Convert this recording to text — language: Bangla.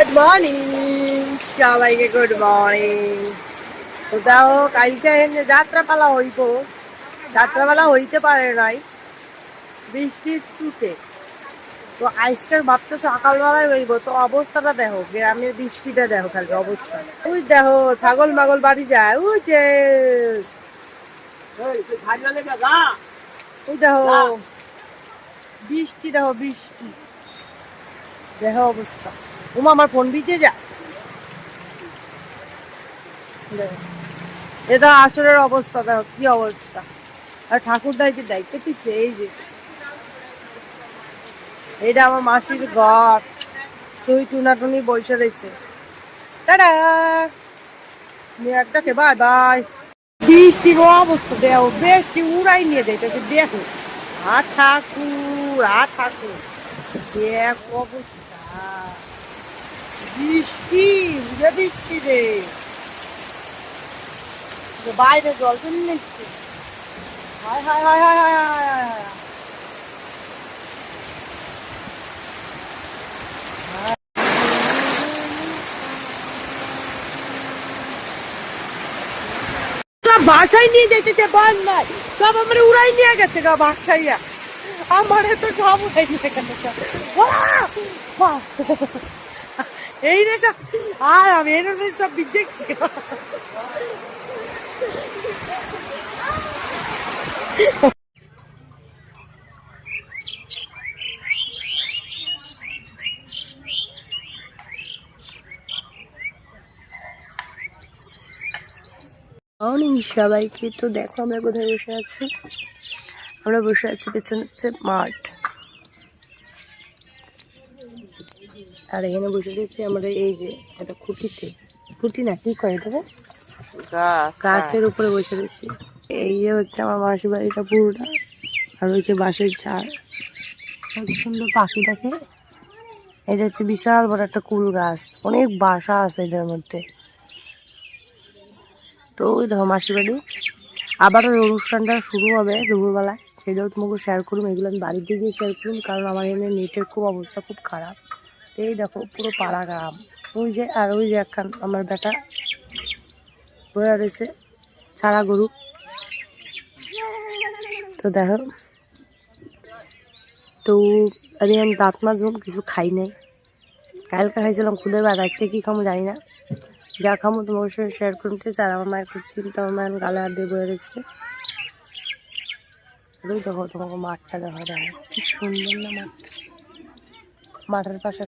গুড মর্নিং সবাইকে, গুড মর্নিং। তো দাও, কালকে যাত্রাপালা হইব, যাত্রাপালা হইতে পারে নাই বৃষ্টির চুটে। তো আজকের ভাবতে সকালবেলায় হইব, তো অবস্থাটা দেখো, গ্রামের বৃষ্টিটা দেখো, খালি অবস্থা। ওই দেখো ছাগল মাগল বাড়ি যায়, ওই যে ওই দেখো বৃষ্টি, দেখো বৃষ্টি, দেখো অবস্থা। উমা আমার ফোন ভিজে যায়। এটা আসরের অবস্থা, দেখো কি অবস্থা। আর ঠাকুর দাইতে দায়িত্ব পিছিয়ে, এই যে এটা আমার মাসির ঘর, তুই টুনাটুনি বসে রয়েছে। টাটা, মেয়েটাকে বাই বাই। বৃষ্টির অবস্থা দেখো, বৃষ্টি উড়াই নিয়ে যাইতেছে, দেখো ঠাকুর ঠাকুর, দেখ অবস্থা। বৃষ্টি বুঝে বৃষ্টি রে, বাইরে জল চলে নিচ্ছে। হায় হায় হায় হায় হায় হায় হায় হায়। সব বাসায় নিয়ে যেতেছে, বল নাই সব আমার উড়াই নিয়ে গেছে গা বাসাইয়া, আমারে তো সব উড়াই নিয়ে গেছে। এই রে সব, আর আমি এর সব ভিজে গেছি। মর্নিং সবাইকে। তো দেখো আমরা কোথায় বসে আছি, আমরা বসে আছি পেছনে হচ্ছে মাঠ, আর এখানে বসে রয়েছে আমরা এই যে একটা খুঁটিতে, খুঁটি না কি করে দেবো, গাছের উপরে বসে রয়েছি। এই যে হচ্ছে আমার মাসির বাড়িটা পুরোটা, আর হচ্ছে বাঁশের ঝাড়, কত সুন্দর পাখি দেখে। এটা হচ্ছে বিশাল বড় একটা কুল গাছ, অনেক বাসা আছে এটার মধ্যে। তো ওই দেখো মাসির বাড়ি, আবার ওই অনুষ্ঠানটা শুরু হবে দুপুরবেলায়, সেটাও তোমাকে শেয়ার করুন। এগুলো আমি বাড়িতে গিয়ে শেয়ার করুন, কারণ আমার এখানে নেটের খুব অবস্থা খুব খারাপ। এই দেখো পুরো পাড়া গ্রাম, ওই যে আর ওই যে একখান আমার বেটা বয়ে রয়েছে সারা গরু। তো দেখো, তো আমি দাঁত মাজুম, কিছু খাই নাই, কালকে খাইছিলাম খুদে ভাত, আজকে কী খামো জানি না, যা খামো তোমার সাথে শেয়ার করতে। আর আমার মায়ের খুব চিন্তা, আমার মায়ের গালে হাত দিয়ে বয়ে রয়েছে। দেখো তোমাকে মাঠটা দেখা যায়, কি সুন্দর না মাঠটা, মাঠের পাশে